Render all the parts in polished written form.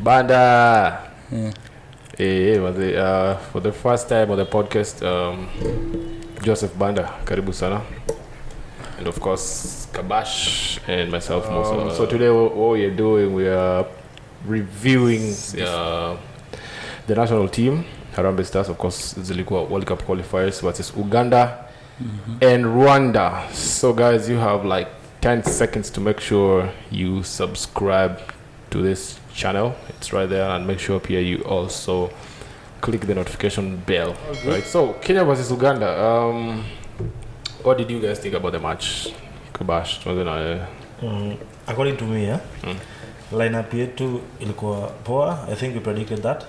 Banda. For the first time on the podcast, Joseph Banda, karibu sana. And of course, Kabash and myself. So today what we're doing, we are reviewing the national team, Harambee Stars, of course, the World Cup qualifiers versus Uganda and Rwanda. So guys, you have like 10 seconds to make sure you subscribe to this channel. It's right there, and make sure here you also click the notification bell. Okay. Right. So Kenya versus Uganda. What did you guys think about the match? Kabash, according to me, lineup yetu ilikuwa poa. I think we predicted that.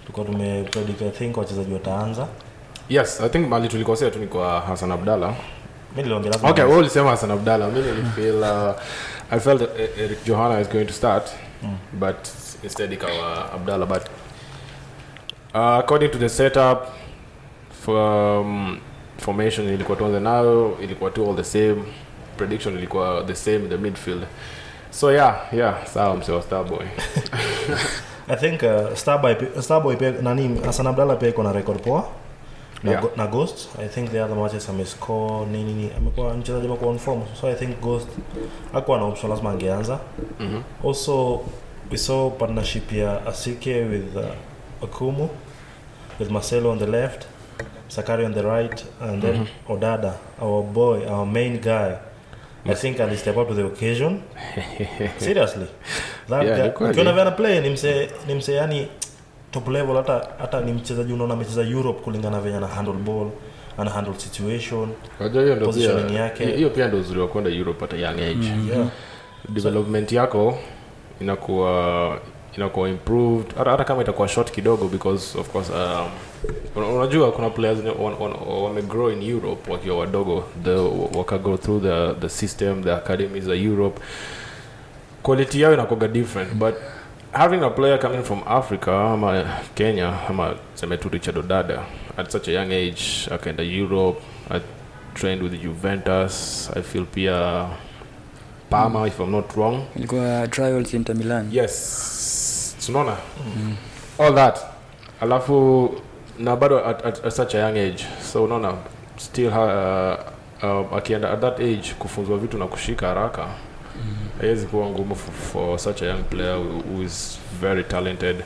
Tukome predict, I think wachezaji wataanza. Yes, I think mali tulikosea tu ni kwa Hassan Abdalla. Okay, we'll say Hassan Abdalla. I felt that Eric Johanna is going to start, but instead ikawa Abdalla. But according to the setup, formation ilikuwa tuanze nayo, ilikuwa tu all the same. Prediction ilikuwa the same in the midfield. So yeah, sawa mseo Starboy. I think Starboy pia nani Hassan Abdalla pia iko na record poa. Na Ghost, I think the other matches amescore nini amekuwa mchezaji amekuwa on form, so I think Ghost hakuwa na option, lazima angeanza. Also we saw partnership ya Asike with Akumu, with Marcelo on the left, Sakari on the right, and then Odada, our boy, our main guy. I think I'll step up to the occasion. Seriously, that guy ukiona vana play ni mse yani top level, hata ni mchezaji unaona amecheza Europe kulingana venye na handle ball, ana handle situation, positioning yake. Hiyo pia ndio uzuri wa kwenda Europe at a young age. Development yako inakuwa improved hata kama itakuwa short kidogo, because of course unajua kuna players wame grow in Europe wakiwa wadogo, waka go through the system, the academies of Europe, quality yao inakuwa different. But having a player coming from Africa, ama Kenya, ama Semetu Richard Odada, at such a young age, akaenda Europe, I trained with Juventus, I feel pia Parma, if I'm not wrong. Ilikuwa trials Inter Milan. Yes. Tunaona. All that. Alafu na bado at such a young age. So unaona still akienda at that age kufunzwa vitu na kushika haraka. Haiwezi kuwa ngumu for such a young player who is very talented.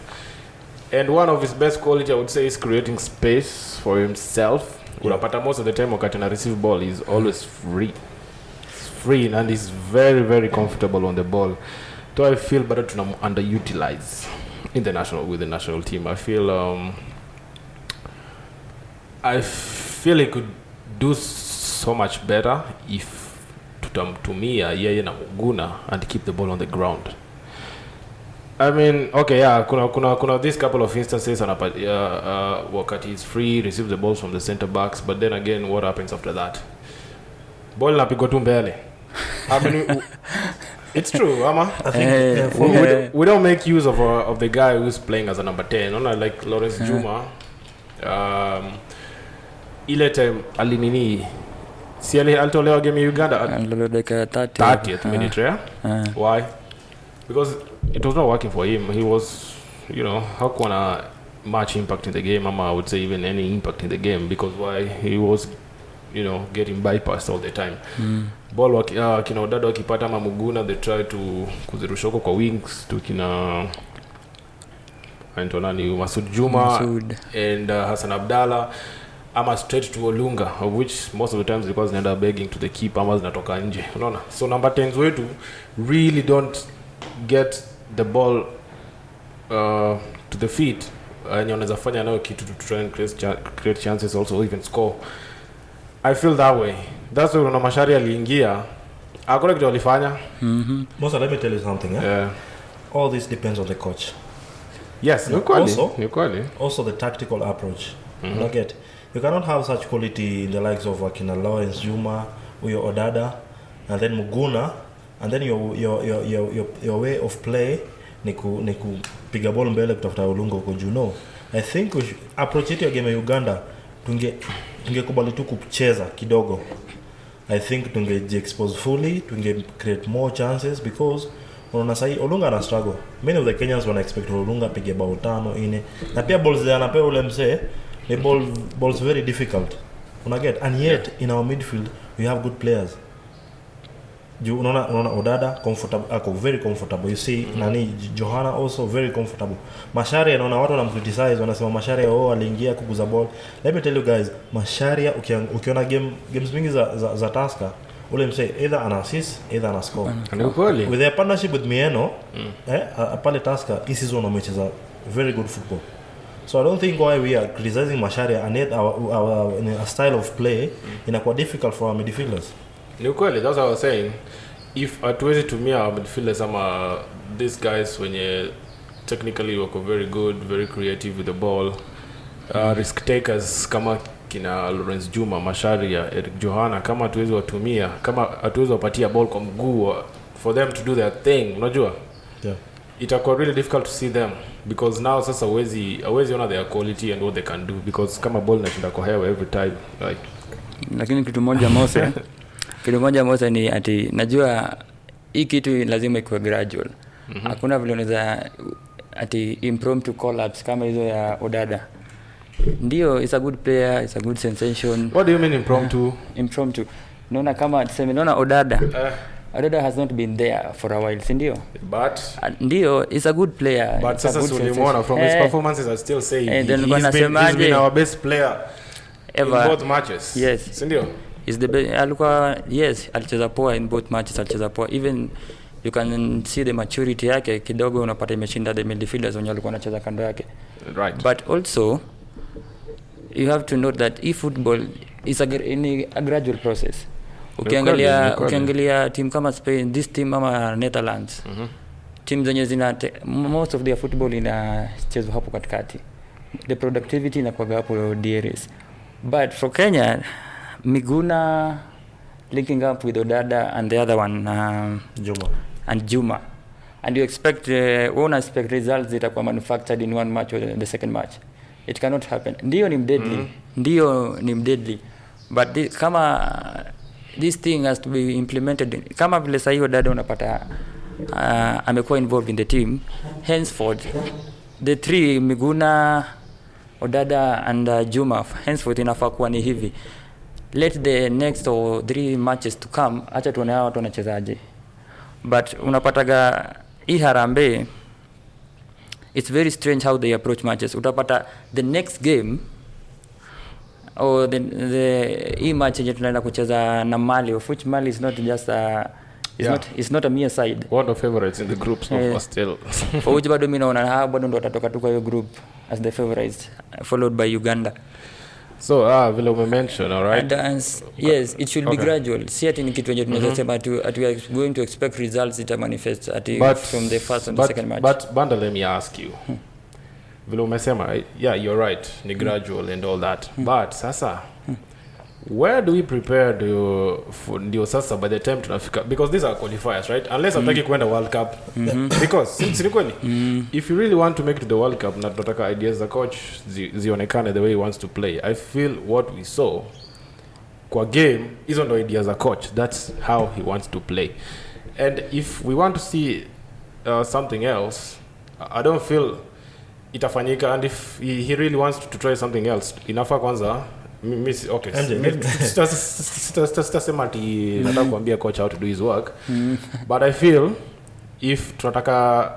And one of his best quality, I would say, is creating space for himself. Unapata most of the time wakati na receive ball, he's always free and he's very, very comfortable on the ball. So I feel better to underutilize with the national team. I feel he could do so much better if tutamtumia yeye na Muguna and keep the ball on the ground. I mean, okay, kuna this couple of instances wakati he's free, receive the balls from the center backs, but then again, what happens after that? Ball napigwa tu mbele. I mean, it's true, Ama. I think we don't make use of the guy who's playing as a number 10. Like Lawrence Juma. Ile time alinini si alitolewa game ya Uganda at 30th minute. Why? Because it was not working for him. He was, hakuwa na much impact in the game, ama I would say even any impact in the game, because why? He was getting bypassed all the time. Ball kina Odada wakipata ama Muguna, they try to kuzirusha huko kwa wings to kina Antonani Masud Juma and Hassan Abdalla, ama straight to Olunga, of which most of the times because they end up begging to the keeper, ama zinatoka nje, unaona. So number 10s wetu really don't get the ball to the feet, and wanaweza fanya nayo kitu to try and create chances, also even score. I feel that way. That's why Mashari aliingia hakuna kitu alifanya. Most, let me tell you something. All this depends on the coach. Yes, also the tactical approach. You cannot have such quality in the likes of Akina Lawrence Juma, Uyo Odada, and then Muguna, and then your way of play ni piga ball mbele kutafuta Olunga huko juu. I think we should approach it game ya Uganda tungekubali tu kucheza kidogo. I think tunge expose fully, tunge create more chances, because unaona sahi Olunga ana struggle. Many of the Kenyans wana expect Olunga pige bao 5 4 na pia balls anapewa ule mzee ni balls very difficult. Unaget, and yet in our midfield we have good players. You unaona Odada comfortable, very comfortable. You see nani Johanna also very comfortable. Masharia naona watu wanamcriticize, wanasema Masharia aliingia kuguza ball. Let me tell you guys, Masharia ukiona games mingi za Tusker, ule msee either an assist either an score. With their partnership with Mieno, pale Tusker is one of amecheza very good football. So I don't think why we are criticizing Masharia and yet our style of play inakuwa difficult for our midfielders. Ni kweli, that's what I was saying. If atuwezi tumia our midfielders ama these guys wenye technically wako very good, very creative with the ball, risk takers kama kina Lawrence Juma, Masharia, Eric Johanna, kama atuwezi watumia, kama atuwezi wapatia ball kwa mguu for them to do their thing, unajua? Yeah. Itakuwa really difficult to see them because now sasa hawezi ona their quality and what they can do because kama ball inashinda kwa hewa every time like. Lakini kitu moja Mose ni ati najua hii kitu lazima ikuwe gradual. Hakuna vile unaweza ati impromptu collapse kama hizo ya Odada. Ndio, is a good player, is a good sensation. What do you mean impromptu? Impromptu. Naona kama tuseme Odada. Odada has not been there for a while, si ndio? But ndio, is a good player. But sasa Sulimona from his performances I still say he's been our best player ever in both matches. Yes. Si ndio? Is the best. Alikuwa alicheza poa in both matches, alicheza poa. Even you can see the maturity yake kidogo unapata imeshinda the midfielders wenye walikuwa wanacheza kando yake. Right. But also you have to note that football is a gradual process. Ukiangalia team kama Spain, this team ama Netherlands. Team zenye most of their football inachezwa hapo katikati. The productivity inakuwa hapo DRS. But for Kenya, Miguna linking up with Odada and the other one Juma. And you expect results that are manufactured in one match or the second match. It cannot happen. Ndio ni deadly. But this thing has to be implemented. Kama vile sasa hiyo Odada unapata amekuwa involved in the team. Henceforth, the three Miguna, Odada and Juma, henceforth inafaa kuwa ni hivi. Let the next 3 matches to come, acha tuone hao watu wanachezaje. But unapataga hii Harambee, it's very strange how they approach matches. Utapata the next game or the match yenye tunaenda kucheza na Mali, of which Mali is not just it's not a mere side. One of favorites in the group so still. For which bado mimi naona bado ndo watatoka tu kwa hiyo group as the favorites, followed by Uganda. So vile umemention, all right? Yes, it should be gradual. See ati ni kitu yenye tunaweza sema we are going to expect results that manifest from the first and the second match. But Banda, let me ask you. Vile umesema, yeah, you're right, ni gradual and all that. But sasa where do we prepare ndio sasa by the time tunafika, because these are qualifiers, right? Unless ataki kwenda World Cup. Because since if you really want to make it to the World Cup, na tunataka ideas za coach zionekane the way he wants to play. I feel what we saw kwa game hizo ndo ideas za coach. That's how he wants to play. And if we want to see something else, I don't feel itafanyika. And if he really wants to try something else, inafaa kwanza okay. Sitasema ati nataka kuambia coach how to do his work. But I feel if tunataka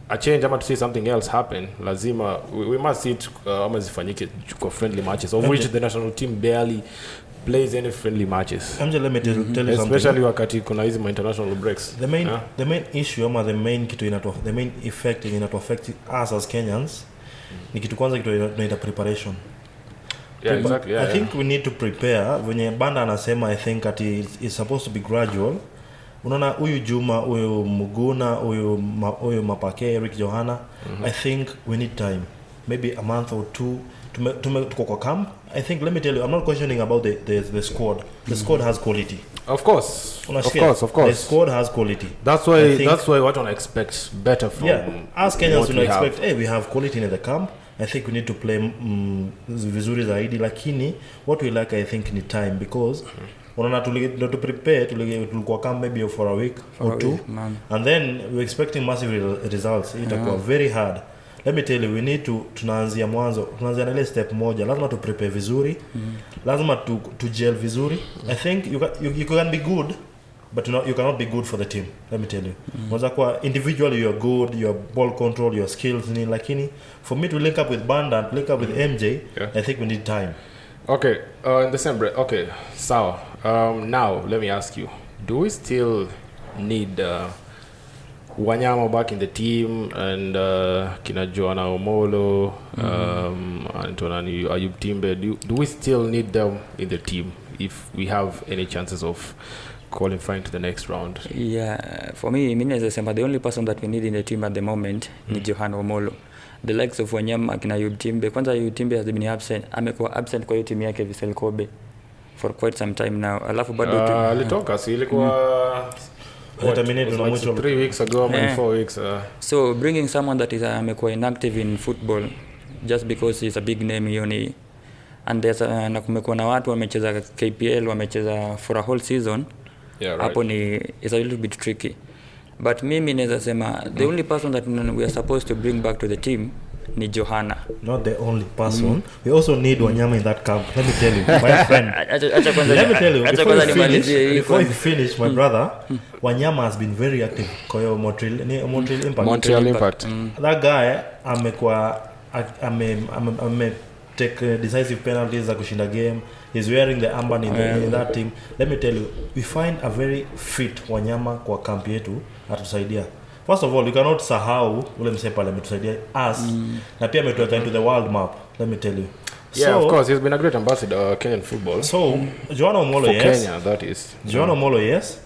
a change ama to see something else happen, lazima we must see it ama zifanyike kwa friendly matches, of which the national team barely plays any friendly matches. Let me tell you something. Especially wakati kuna hizi international breaks. The main issue ama the main effect inato affect us as Kenyans ni kitu kwanza kitu inaita preparation. Yeah, exactly. I think we need to prepare. When Banda anasema, I think that it's supposed to be gradual. Unaona huyu Juma, huyu Muguna, huyu Mapake, Eric Johanna, I think we need time. Maybe a month or 2 to go camp. I think, let me tell you, I'm not questioning about the squad. The squad has quality. Of course. The squad has quality. That's why what one expects better from. Yeah, as Kenyans we expect, we have quality in the camp. I think we need to play vizuri zaidi, lakini what we like, I think, ni time, because unaona to prepare tulikuwa come maybe for a week or two and then we're expecting massive results. Itakuwa very hard. Let me tell you, we need to tunaanzia mwanzo, tunaanzia na ile step moja, lazima tu prepare vizuri, lazima tu gel vizuri. I think you can be good, but you cannot be good for the team. Let me tell you, unaweza kuwa individually you're good, your ball control, your skills ni, lakini for me to link up with Banda, link up with MJ, I think we need time. Okay, in the same breath, okay, so now let me ask you, do we still need Wanyama back in the team and kina Joanna Omolo, Antonani Ayub Timbe, do we still need them in the team if we have any chances of qualifying to the next round? Yeah, for me, the only person that we need in the team at the moment is Joanna Omolo. The likes of Wanyama, kina Ayub Timbe. Kwanza Ayub Timbe has been absent. Amekuwa absent kwa hiyo timu yake Vissel Kobe for quite some time now. Alafu bado alitoka si ilikuwa terminated like 3 weeks ago, maybe 4 weeks. So bringing someone that is amekuwa inactive in football just because he's a big name yoni, and there's na kumekuwa na watu wamecheza KPL, wamecheza for a whole season. Yeah, right. Hapo ni is a little bit tricky. But mimi naweza sema the only person that we are supposed to bring back to the team ni Johanna. Not the only person. We also need Wanyama in that camp. Let me tell you, my friend. Let me tell you, before you finish, my brother, Wanyama has been very active. Kwa hiyo Montreal Impact. That guy amekuwa take decisive penalties za kushinda game. He's wearing the armband in that team. Let me tell you, we find a very fit Wanyama kwa camp yetu atusaidia. First of all, you cannot sahau ule mse pale ametusaidia us na pia ametuweka into the world map. Let me tell you. Yeah, of course, he's been a great ambassador of Kenyan football. So, Joanna Omolo, for yes. Kenya, that is. Joanna Omolo, yes.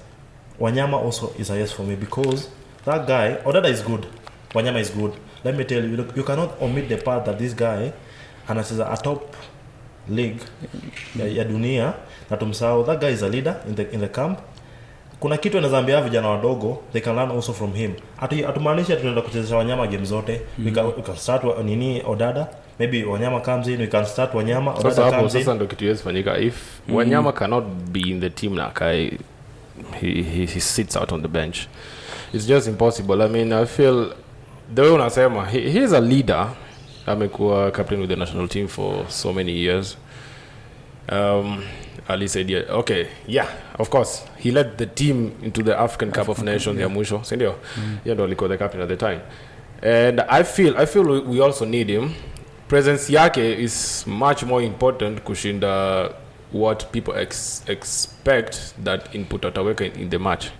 Wanyama also is a yes for me because that guy, Odada is good. Wanyama is good. Let me tell you, you cannot omit the part that this guy anacheza a top league ya dunia na tumsahau. That guy is a leader in the camp. Kuna kitu anazambia vijana wadogo, they can learn also from him. Atumaanisha tunaenda kuchezesha Wanyama game zote. We can start Odada, maybe Wanyama comes in, we can start Wanyama, Odada comes in. Sasa ndo kitu yes fanyika. If Wanyama cannot be in the team na kai he sits out on the bench, it's just impossible. I mean, I feel the way unasema he is a leader. Amekuwa captain with the national team for so many years. Ali said, yeah, okay, yeah, of course. He led the team into the African Cup of Nations, ya mwisho, sindio? Yeah, ndo alikuwa the captain at the time. And I feel we also need him. Presence yake is much more important kushinda what people expect that input ataweka in the match.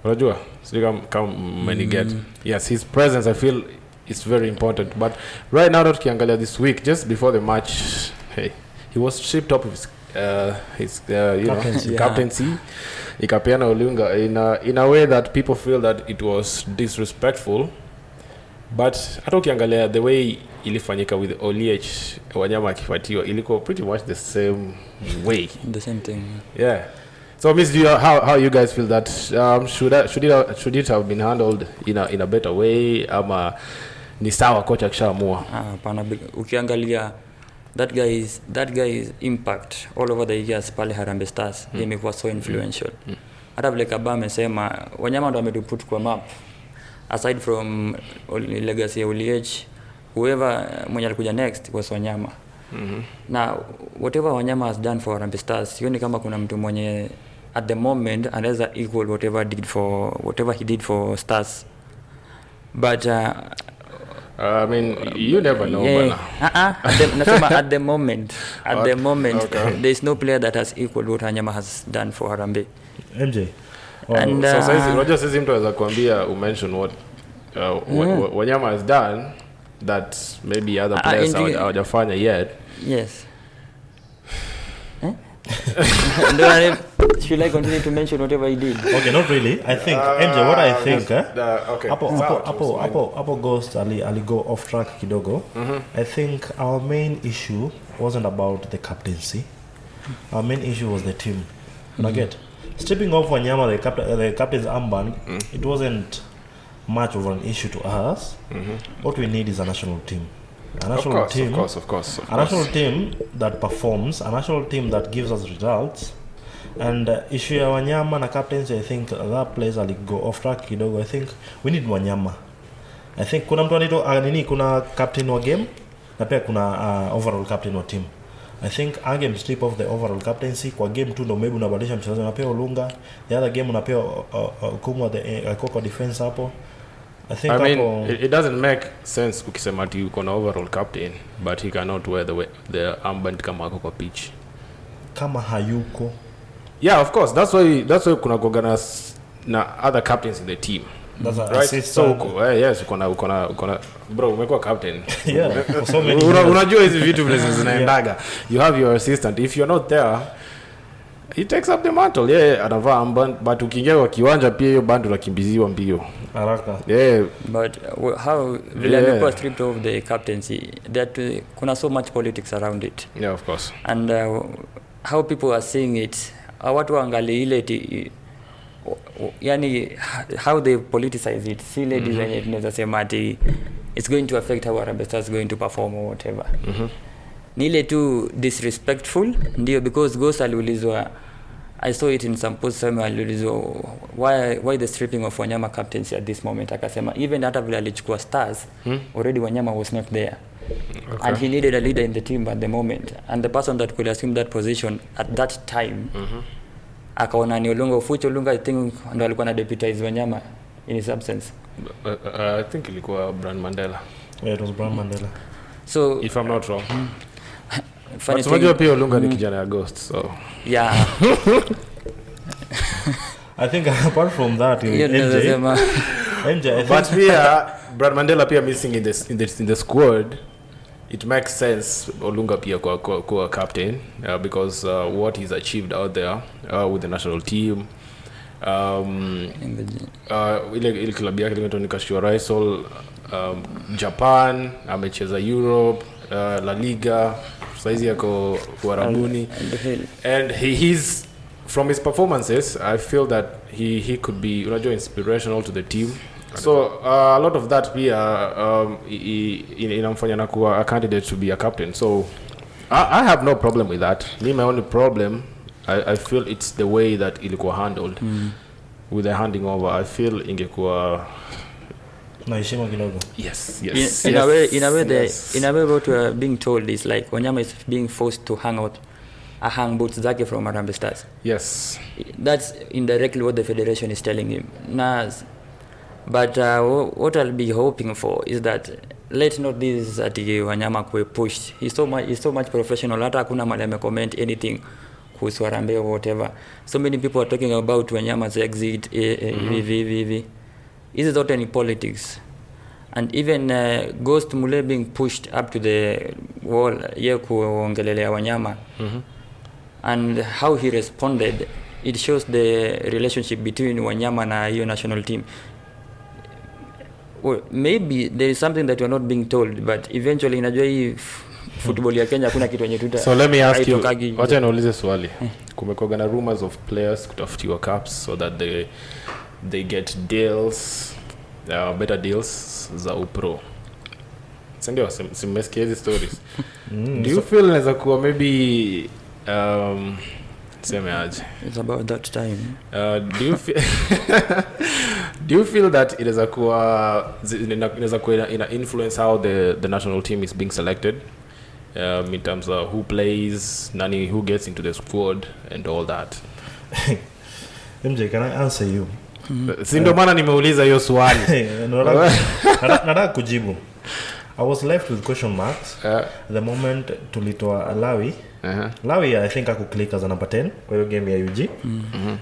Unajua? So come many get. Yes, his presence I feel is very important. But right now that kiangalia this week, just before the match, hey, he was stripped of his captaincy. Ikapeana Olunga in a way that people feel that it was disrespectful. But hata ukiangalia the way ilifanyika with Oliech Wanyama akifuatiwa ilikuwa pretty much the same way. The same thing. Yeah. So Miss, how you guys feel that should it have been handled in a better way ama ni sawa kocha akishaamua? Hapana, ukiangalia that guy's impact all over the years pale Harambee Stars imekuwa so influential. Hata vile Kaba amesema Wanyama ndo ametuput kwa map. Aside from legacy ya Oliech, whoever mwenye alikuja next was Wanyama. Now whatever Wanyama has done for Harambee Stars, sioni kama kuna mtu mwenye at the moment anaweza equal whatever he did for Stars. But I mean, you never know. At the moment, okay. there is no player that has equaled what Wanyama has done for Harambee. MJ. And so Roger says mtu anaweza kuambia mention what Wanyama has done that maybe other players hawajafanya yet. Yes. Should I continue to mention whatever he did? Okay, not really. I think MJ, what I think, okay. Apo Ghost Ali go off track kidogo. I think our main issue wasn't about the captaincy. Our main issue was the team. Get stripping off Wanyama the captain's armband, it wasn't much of an issue to us. What we need is a national team. A national team. Of course. A national team that performs, a national team that gives us results, And issue ya Wanyama na captaincy, I think that plays a go off track kidogo. I think we need Wanyama. I think kuna mtu anito kuna captain wa game na pia kuna overall captain wa team. I think game strip off the overall captaincy kwa game tu ndo maybe unabadilisha mchezaji unapewa Olunga, the other game unapewa Kumwa the Koko defense hapo. I mean it doesn't make sense ukisema ati uko na overall captain but he cannot wear the armband kama ako kwa pitch kama hayuko. Yeah, of course, that's why kuna kuogana na other captains in the team. That's right? So yes, uko bro umekuwa captain. Yeah, so many unajua hizi vitu vile zinaendaga. You have your assistant, if you're not there he takes up the mantle. Yeah, anavaa armband but ukiingia kwa kiwanja pia hiyo band unakimbiziwa mbio haraka. Yeah, but how vile alikuwa stripped of the captaincy, that kuna so much politics around it. Yeah, of course. And how people are seeing it, watu waangalie ile yani how they politicize it, see ladies and tunaweza sema ati it's going to affect how Harambee Stars going to perform or whatever. Ni ile tu disrespectful ndio, because Ghost aliulizwa, I saw it in some posts somewhere, aliulizwa why the stripping of Wanyama captaincy at this moment, akasema even hata vile alichukua Stars already Wanyama was not there. Okay. And he needed a leader in the team at the moment, and the person that could assume that position at that time akaona ni Olunga. I think ndo alikuwa na deputize Wanyama in his absence. I think ilikuwa Brand Mandela. Yeah, it was Brand Mandela. So if I'm not wrong. Funny thing, pia Olunga ni kijana ya Ghost, so yeah. I think apart from that NJ, but pia Brand Mandela pia missing in the squad. It makes sense Olunga pia kwa captain because what he's achieved out there with the national team, ile club yake limetonika Shuraisol, Japan, amecheza Europe, La Liga, saizi yako Uarabuni, and he's from his performances I feel that he could be inspirational to the team. So a lot of that pia inamfanya na kuwa a candidate to be a captain. So I have no problem with that. My only problem, I feel it's the way that ilikuwa handled with the handing over. I feel ingekuwa na heshima kidogo. Yes. In a way what we are being told is like Wanyama is being forced to hang boots zake from Harambee Stars. Yes. That's indirectly what the federation is telling him. But what I'll be hoping for is that let not this ati Wanyama kuwe pushed. He's so much professional. Hata hakuna mali amecomment anything kuhusu Harambee or whatever. So many people are talking about Wanyama's exit. This is not any politics. And even Ghost Mule being pushed up to the wall kuongelelea Wanyama. And how he responded, it shows the relationship between Wanyama na hiyo national team. Well, maybe there is something that you're not being told, but eventually inajua hii football ya Kenya hakuna kitu yenye tuta. So let me ask you, wacha niulize swali. Kumekuwa na rumors of players kutafutiwa caps so that they get deals, better deals za upro. Sindio, simesikia hizi stories. Do you feel inaweza kuwa maybe it's about that time. Do you feel that inaweza kuwa ina influence how the national team is being selected in terms of who plays, nani who gets into the squad and all that? MJ, can I answer you? Si ndio maana nimeuliza hiyo swali. Nataka kujibu. I was left with question marks the moment tulitoa Lawi. Lawi I think click as a number 10 kwa hiyo game ya UG.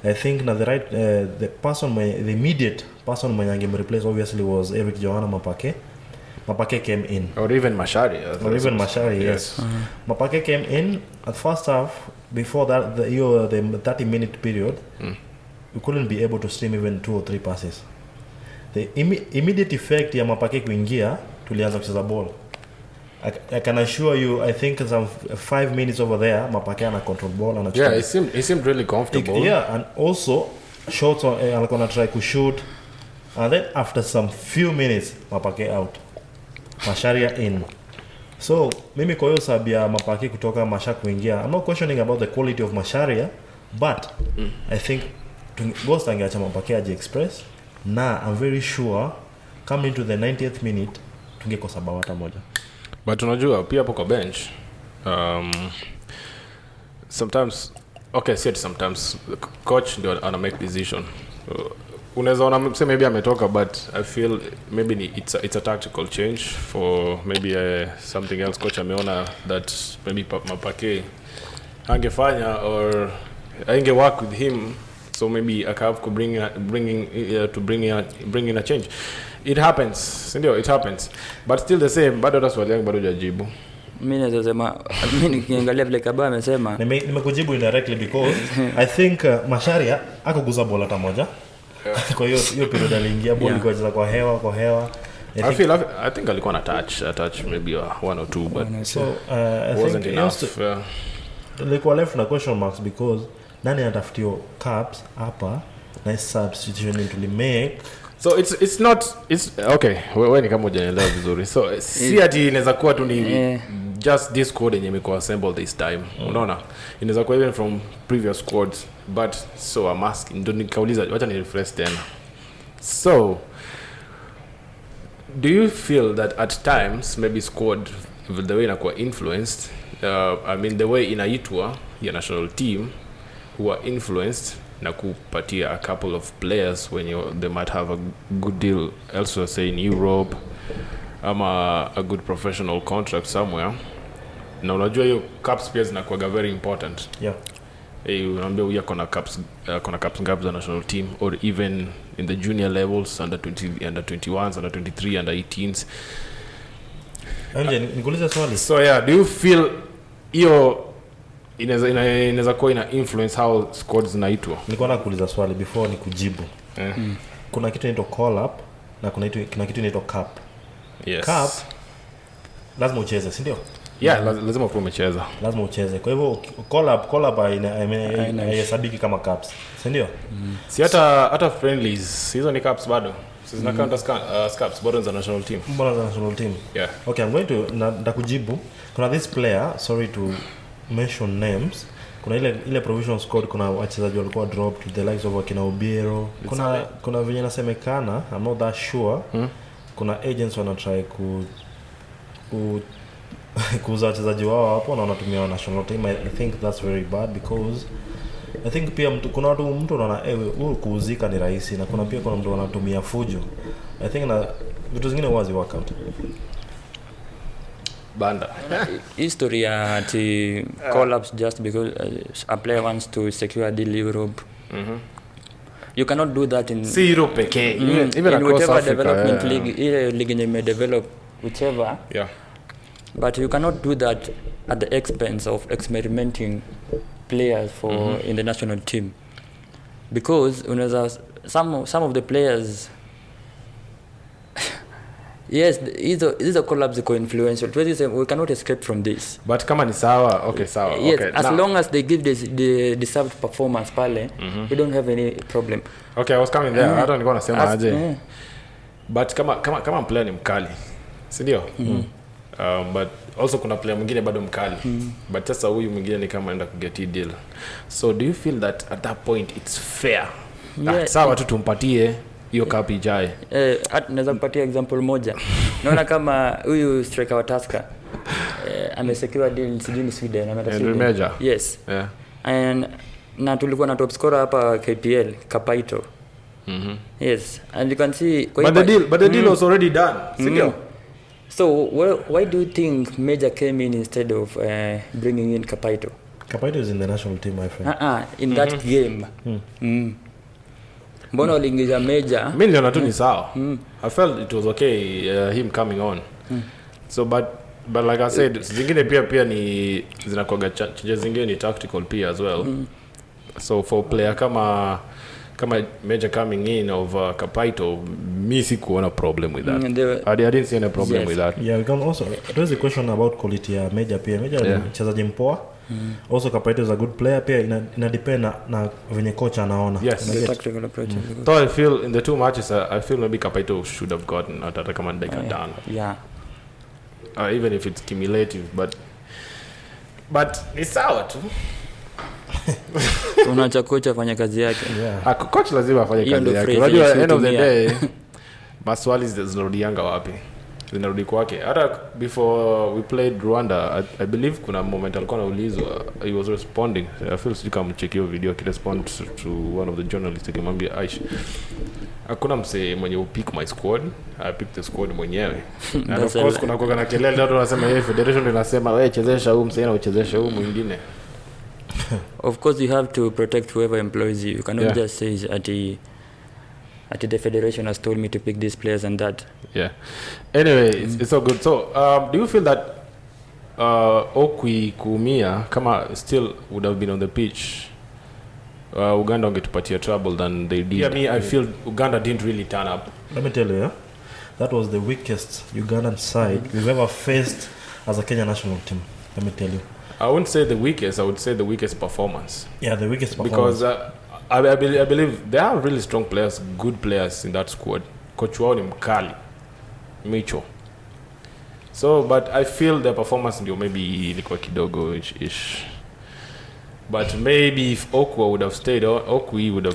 I think na the immediate person mwenye angemreplace obviously was Eric Johanna Mapake. Mapake came in, or even Mashari. Yes. Mapake came in at first half. Before that the 30-minute period, we couldn't be able to stream even 2 or 3 passes. The immediate effect ya Mapake kuingia, tulianza kucheza ball. I can assure you, I think some 5 minutes over there, Mapake ana control ball and he seemed really comfortable. And also shots alikuwa try to shoot, and then after some few minutes Mapake out, Masharia in. So mimi kwa hiyo sababu ya Mapake kutoka Masha kuingia, I'm not questioning about the quality of Masharia, but I think Ghost angeacha Mapake aje express na I'm very sure coming into the 90th minute tungekosa bao hata moja. But unajua pia hapo kwa bench sometimes sometimes coach ndio ana make decision. Unaweza ona say maybe ametoka, but I feel maybe it's a tactical change for maybe something else coach ameona that maybe Mapake angefanya or ainge work with him, so maybe I have to bring in a change. It happens, ndio, it happens, but still the same, bado hata swali yangu bado hujajibu. Mimi naweza sema mimi nikiangalia vile Kaba amesema nimekujibu indirectly because I think Masharia akaguza bola hata moja. Kwa hiyo period aliingia ball ilikuwa inacheza kwa hewa. I think alikuwa na touch maybe one or two, but I wasn't think enough. Ilikuwa left na question marks because nani anatafutio caps hapa na substitution to make. So it's okay, wewe ni kama hujanielewa vizuri. So si ati inaweza kuwa tu ni just this squad yenye imekuwa assembled this time. Unaona? Inaweza kuwa even from previous squads, but so I'm asking, ndio nikauliza, wacha ni refresh tena. So do you feel that at times maybe squad the way inakuwa influenced, I mean the way inaitwa ya national team who are influenced na kupatia a couple of players when they might have a good deal elsewhere, say in Europe, ama a good professional contract somewhere, na unajua hiyo caps pia zinakuwa very important. Yeah. Unaambia huyu kuna caps ngapi za national team, or even in the junior levels, under 20, under 21s, under 23, under 18s. Nikuuliza swali. So yeah, do you feel hiyo inaweza kuwa ina influence how squads zinaitwa? Nilikuwa nakuuliza swali before nikujibu. Kuna kitu inaitwa call up na kuna kitu inaitwa cup. Yes. Cup lazima ucheze, si ndio? Yeah, lazima uwe umecheza. Lazima ucheze. Kwa hivyo call up haihesabiki kama cups, si ndio? Si hata friendlies hizo ni cups bado. Sisi na count as cups bado za national team. Bado za national team. Yeah. Okay, I'm going to ndakujibu. Kuna this player, sorry to mention names, kuna ile provision squad, kuna wachezaji walikuwa dropped to the likes of Akina Obiero, kuna venye nasemekana, I'm not that sure. Kuna agents wana try kuuza wachezaji wao hapo na wanatumia national team. I think that's very bad because I think pia kuna mtu anaona kuuzika ni rahisi, na kuna mtu anatumia fujo. I think na vitu zingine wazi work out. Banda. History at collapse just because a player wants to secure a deal Europe. You cannot do that in Europe pekee. Even in across whatever Africa, development league may develop whichever. Yeah. But you cannot do that at the expense of experimenting players for in the national team, because some of the players yes, these are collabs are influential. We cannot escape from this. But kama ni sawa, okay, sawa. Yes, okay. As long as they give the deserved performance pale, we don't have any problem. Okay, I was coming there. Hata nilikuwa nasema aje. But kama player ni mkali, si ndio? But also kuna player mwingine bado mkali. But sasa huyu mwingine ni kama anaenda kuget deal. So do you feel that at that point it's fair? Yeah, sawa tu tumpatie hiyo cup ijae. Naweza kupatia example moja. Naona kama huyu striker wa Tusker amesecure deal sijui Sweden, Sweden. Yes. Yeah. And na tulikuwa na top scorer hapa KPL, Kapaito. Yes. And you can see but the deal was already done. Sindio? So why do you think Major came in instead of bringing in Kapaito? Kapaito is in the national team, my friend. In that game. Mbona waliingiza Major? Mimi niliona tu ni sawa. I felt it was okay him coming on. So but like I said, zingine pia ni zinakuwa changes, zingine ni tactical pia as well. So for player kama Major coming in of Kapaito, mi sikuona problem with that. I didn't see any problem with that. Yeah, we can also there is a question about quality ya Major pia. Major mchezaji mpoa. Also Kapaito is a good player pia, ina depend na venye coach anaona. Yes. The tactical approach. So I feel in the two matches I feel maybe Kapaito should have gotten hata kama dakika tano. Yeah. Even if it's cumulative, but ni sawa tu. Unaacha coach afanye kazi yake. Coach lazima afanye kazi yake. Unajua end of the day maswali zinarudianga wapi? Zinarudi kwake. Hata before we played Rwanda, I believe kuna moment alikuwa anaulizwa, he was responding. I feel sick I'm check your video respond to one of the journalists akimwambia Aish, hakuna mse mwenye upick my squad, I pick the squad mwenyewe. And of course kuna kwa na kelele watu wanasema hey, federation inasema wewe chezesha huyu mse na uchezesha huyu mwingine. Of course you have to protect whoever employs you. You cannot just say at the federation has told me to pick these players and that. Yeah. Anyway, it's so good. So, do you feel that Okwi kuumia kama still would have been on the pitch, Uganda wangetupatia trouble than they did? I feel Uganda didn't really turn up. Let me tell you, that was the weakest Ugandan side we've ever faced as a Kenya national team. Let me tell you. I wouldn't say the weakest. I would say the weakest performance. Yeah, the weakest performance. Because I believe there are really strong players, good players in that squad. Coach wao ni mkali, Micho. So, but I feel their performance ndio maybe ilikuwa kidogo ish. But maybe if Okwi would have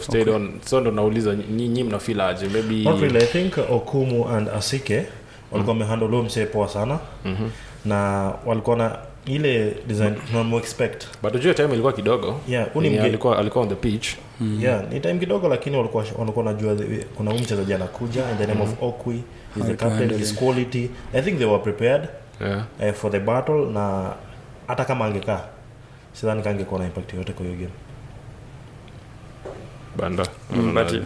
stayed on, so ndo nauliza nyinyi mnafeel aje? Maybe not really. I think Okumu and Asike walikuwa wamehandle huo msee poa sana. Na walikuwa na ile design no expect. But unajua time ilikuwa kidogo. Alikuwa on the pitch. Ni time kidogo lakini walikuwa wanajua kuna mchezaji anakuja in the name of Okwi, he's the captain, his quality. I think they were prepared for the battle, na hata kama angekaa sidhani kangekuwa na impact yote kwa hiyo game. Banda. But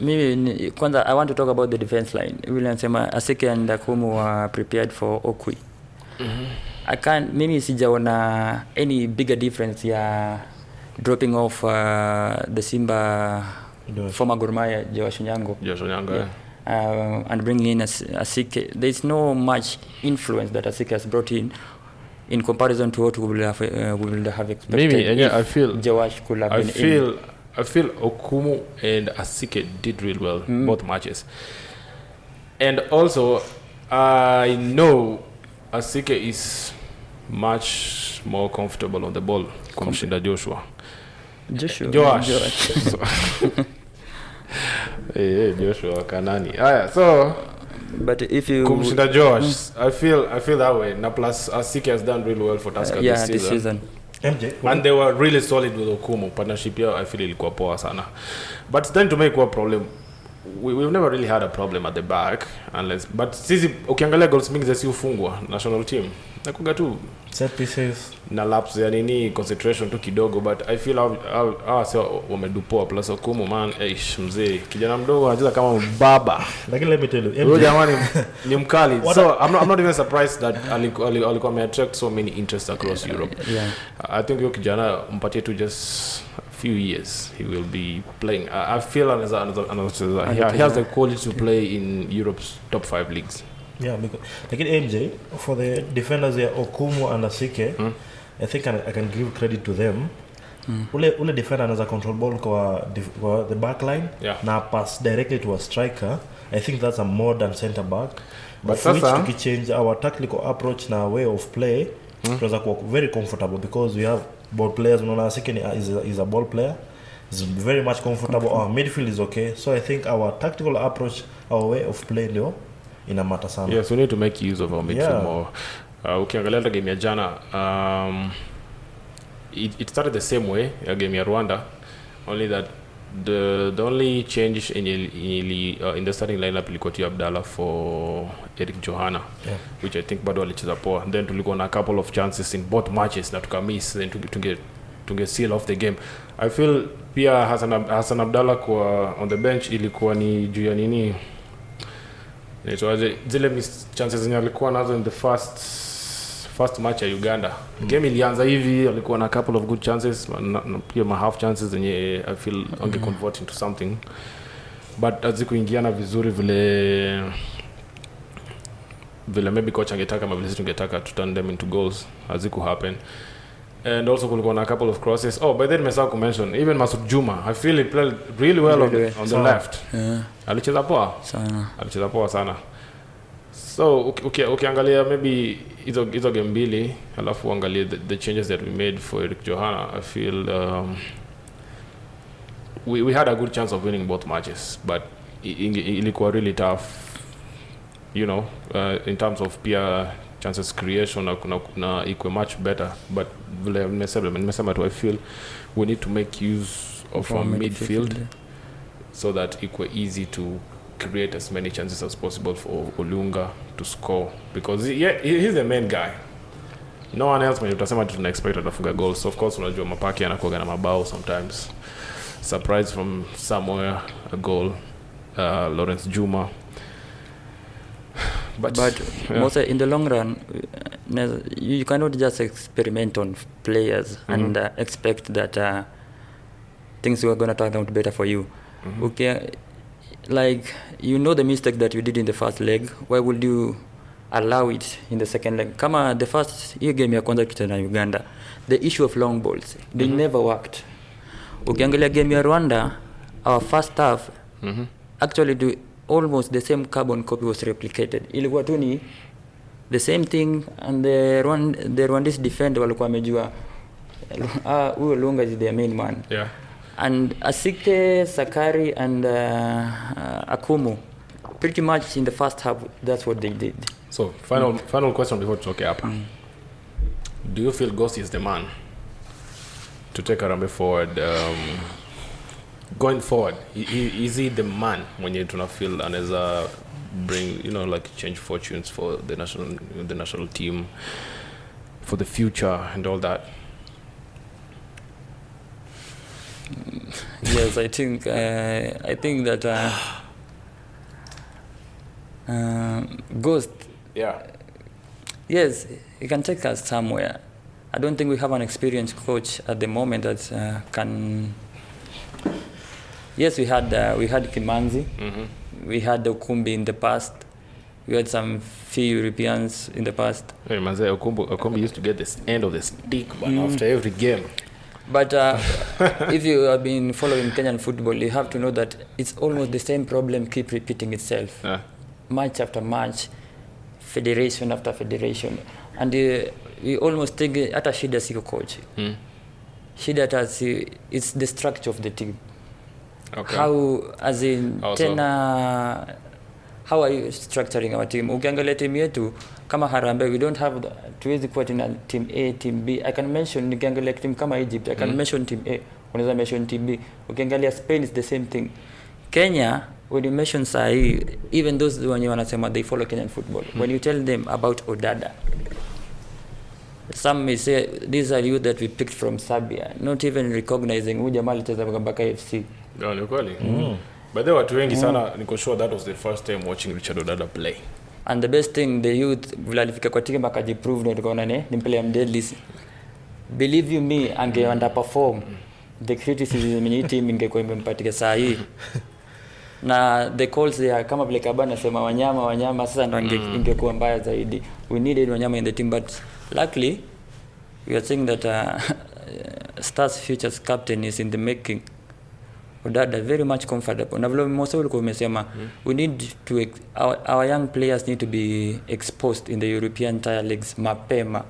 mimi kwanza I want to talk about the defense line. William sema Asike and Akumu were prepared for Okwi. Mimi sijaona any bigger difference ya dropping off the Simba former Gor Mahia Josh Onyango. And bringing in Asike. There's no much influence that Asike has brought in comparison to what we would have expected. Maybe, I feel Josh could have been I feel Okumu and Asike did real well both matches. And also I know Asike is much more comfortable on the ball kumshinda Joshua. Joshua Kanani. So but if you kumshinda Josh, I feel that way. Na plus Asike has done really well for Tusker this season. MJ, and they were really solid with Okumu. Partnership here I feel ilikuwa poa sana. But it's time to make a problem. We've never really had a problem at the back but sisi ukiangalia goals mingi zasi ufungwa national team nakuga tu set pieces na laps ya nini concentration tu kidogo, but I feel so wamedupoa plus Okumu man mzee kijana mdogo anacheza kama baba, lakini let me tell you huyo jamani ni mkali. So I'm not even surprised that alikuwa attract so many interest across Europe. I think huyo kijana mpatie tu just few years he will be playing. I feel he has the quality to play in Europe's top 5 leagues. Because like MJ for the defenders here Okumu and Asike, I think I can give credit to them. Ule defender anaweza control ball kwa the back line na pass directly to a striker. I think that's a modern center back. But which to change our tactical approach na way of play, tunaweza kuwa very comfortable because we have ball players. Unaona Asike is a ball player, is very much comfortable. Our midfield is okay, so I think our tactical approach, our way of play ndio ina matter sana. Yes, we need to make use of our midfield more. Ukiangalia game ya jana, it started the same way ya game ya Rwanda, only that the only change in the starting lineup ilikuwa tu Abdallah for Eric Johana, which I think bado alicheza poa. Then tulikuwa na a couple of chances in both matches na tukamiss, then tunge seal off the game. I feel pia Hassan Abdallah kwa on the bench ilikuwa ni juu ya nini, zile chances zenye alikuwa nazo in the first match ya Uganda. Game ilianza hivi, alikuwa na a couple of good chances na pia half chances zenye I feel onge convert into something, but azikuingiana vizuri vile maybe coach angetaka, maybe sisi tungetaka to turn them into goals, aziku happen. And also kulikuwa na a couple of crosses. By then mesao ku mention even Masud Juma, I feel he played really well on the left. Alicheza poa sana. So ukiangalia maybe hizo game mbili alafu angalia the changes that we made for Eric Johana, I feel we had a good chance of winning both matches, but ilikuwa really tough, you know, in terms of peer chances creation na equal much better, but vile nimesema tu, I feel we need to make use of our midfield so that equal easy to create as many chances as possible for Olunga to score, because he's the main guy. No one else, when utasema tuna expect atafunga goals. So of course unajua Mapaki anakuwa na mabao sometimes, surprise from somewhere, a goal, Lawrence Juma, but yeah. Most in the long run you cannot just experiment on players and expect that things are going to turn out better for you. Okay, like, you know the mistake that you did in the first leg, why would you allow it in the second leg? Kama the first game ya kwanza kitana Uganda, the issue of long balls, they never worked. Ukiangalia game ya Rwanda, our first half actually almost the same carbon copy was replicated. Ilikuwa tu ni the same thing, and the Rwandese defender walikuwa wamejua huyo Lunga is their main man. Yeah. And Asike, Sakari and Akumu, pretty much in the first half, that's what they did. So final question before to up. Do you feel Ghost is the man to take Harambee forward, going forward? Is he the man when you tuna feel anaweza bring, you know, like change fortunes for the national team for the future and all that? Yes, I think that Ghost. Yeah. Yes, he can take us somewhere. I don't think we have an experienced coach at the moment that can. Yes, we had Kimanzi. We had Okumbi in the past. We had some few Europeans in the past. Hey, Manze, Okumbi used to get this end of the stick after every game. But if you have been following Kenyan football, you have to know that it's almost the same problem keep repeating itself. Match after match, federation after federation. And we almost think hata shida siko coach. Shida it's the structure of the team. Okay. How, as in, tena, how are you structuring our team? Ukiangalia team yetu kama Harambee, we don't have tuwezi kuwa tuna team A, team B. I can mention, ukiangalia team kama Egypt, I can mention team A, unaweza mention team B. Ukiangalia Spain is the same thing. Kenya, when you mention sahi, even those wenye wanasema they follow Kenyan football, when you tell them about Odada, some may say these are youth that we picked from Serbia, not even recognizing huyu jamaa alicheza mpaka FC. No, ni kweli. But there were wengi sana, niko sure that was the first time watching Richard Odada play. And the best thing, the youth vile alifika kwa timu akajiprove, na tukaona ni player mdeadly. Believe you me, ange underperform, the criticism in team ingekuwa imempatika saa hii. Na the calls there kama vile Kabana nasema Wanyama sasa ndo ingekuwa mbaya zaidi. We needed Wanyama in the team, but luckily we are saying that Stars Future's captain is in the making. Odada very much comfortable. Na vile mmoja ulikuwa umesema, we need to our young players need to be exposed in the European tier leagues mapema.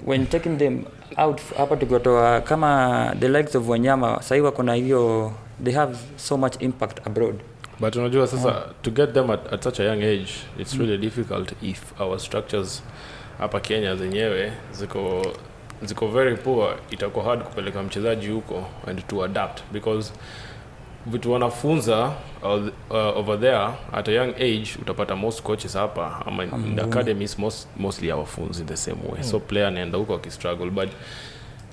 When taking them out hapa tukotoa kama the likes of Wanyama sasa hivi kuna hiyo, they have so much impact abroad. But unajua sasa to get them at such a young age, it's really difficult if our structures hapa Kenya zenyewe ziko very poor. Itakuwa hard kupeleka mchezaji huko and to adapt, because vitu wanafunza over there at a young age, utapata most coaches hapa in the academies mostly hawafunzi in the same way. So player anaenda huko akistruggle, but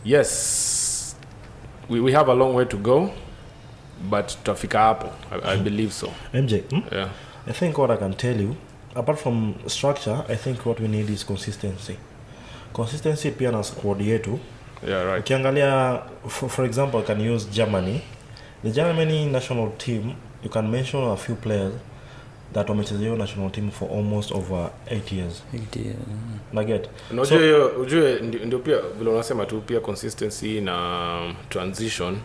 yes, we have a long way to go, but tutafika hapo. I believe so. MJ, yeah, I think what I can tell you, apart from structure, I think what we need is consistency pia na squad yetu. Yeah, right. Ukiangalia for example, I can use Germany. The Germany national team, you can mention a few players that wamechezea national team for almost over 8 years. 8 years. Naget. No, ujue ndio pia vile unasema tu pia consistency na transition.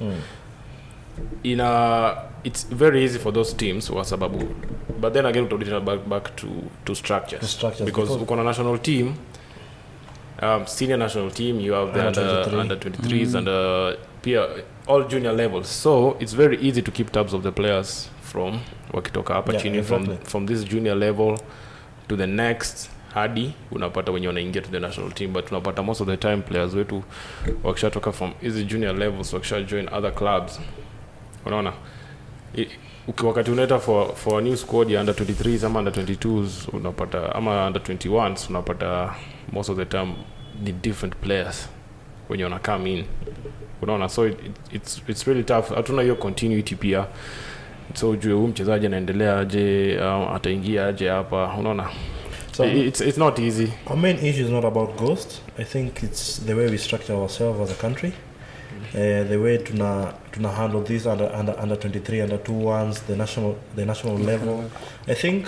it's very easy for those teams kwa sababu, but then again to back to structures, because uko na national team, senior national team, you have the under 23s and all junior levels, so it's very easy to keep tabs of the players from wakitoka hapa chini, exactly. from this junior level to the next hadi unapata wenye wanaingia to the national team, but unapata most of the time players wetu wakishatoka from easy junior levels wakisha join other clubs, unaona wakati unaita for a new squad ya under 23s ama under 22s unapata ama under 21s unapata most of the time the different players wenye wana come in, unaona, so it's really tough. Hatuna hiyo continuity pia, so ujue mchezaji anaendelea aje, ataingia aje hapa, unaona. So it's not easy. Our main issue is not about Ghost. I think it's the way we structure ourselves as a country. The way to handle this under 23, under 21s, the national level. I think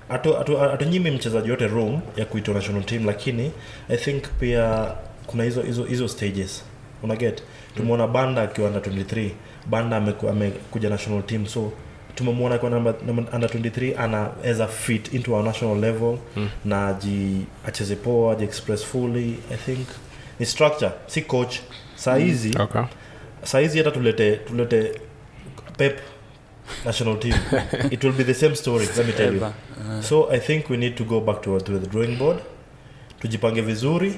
atunyime mchezaji yote room ya kuitwa national team, lakini I think pia kuna hizo stages. Una get? Tumeona Banda akiwa under 23, Banda amekuja national team, so tumemwona kwa under 23 ana as a fit into our national level, na acheze poa, express fully. I think ni structure, si coach. Saizi hata tulete Pep national team, it will be the same story, let me tell you. So I think we need to go back to the drawing board, tujipange vizuri,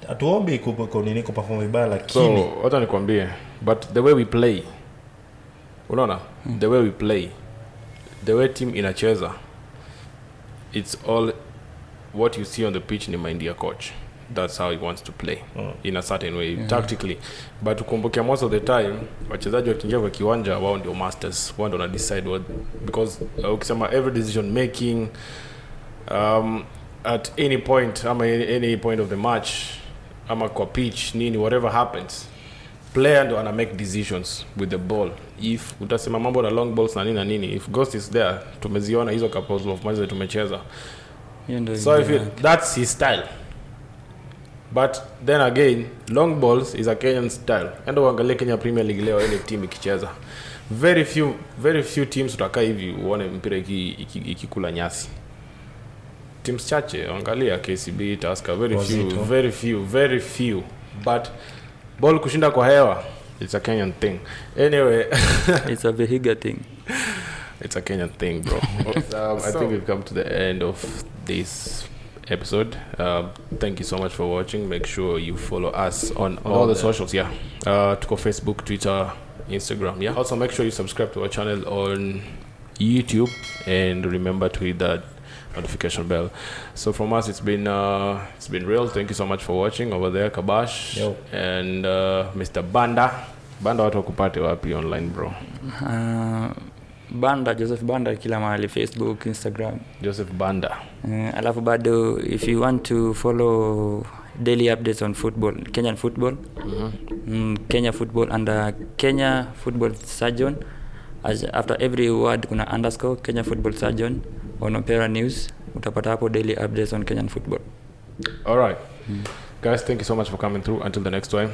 atuombe ku perform vibaya, lakini so hata nikwambie, but the way we play, unaona, the way we play, the way team inacheza, it's all what you see on the pitch ni mind ya coach. That's how he wants to play in a certain way, tactically. But ukumbuke most of the time wachezaji wakiingia kwa kiwanja wao ndio masters, wao ndio decide what, because ukisema every decision making at any point ama any point of the match ama kwa pitch nini, whatever happens, player ndio ana make decisions with the ball. If utasema mambo na long balls na nini, if Ghost is there, tumeziona hizo couple of matches tumecheza, so if that's his style. But then again, long balls is a Kenyan style. Endo uangalie Kenya Premier League leo ile team ikicheza, very few teams utakaa hivi uone mpira ikikula nyasi. Teams chache, angalia KCB, Tusker, very few. But ball kushinda kwa hewa, it's a Kenyan thing. Anyway, it's a Vihiga thing. It's a Kenyan thing, bro. I think we've come to the end of this episode. Thank you so much for watching. Make sure you follow us on all the socials. Tuko Facebook, Twitter, Instagram. Also make sure you subscribe to our channel on YouTube, and remember to hit that notification bell. So from us, it's been real. Thank you so much for watching. Over there, Kabash. Yo. And Mr. Banda watu wakupate wapi online, bro? Banda, Joseph Banda kila mahali, Facebook, Instagram. Joseph Banda. Alafu bado, if you want to follow daily updates on football, Kenyan football, Kenya football, under Kenya Football Surgeon, as after every word kuna underscore Kenya Football Surgeon on Opera News, utapata hapo daily updates on Kenyan football. All right. Guys, thank you so much for coming through. Until the next time.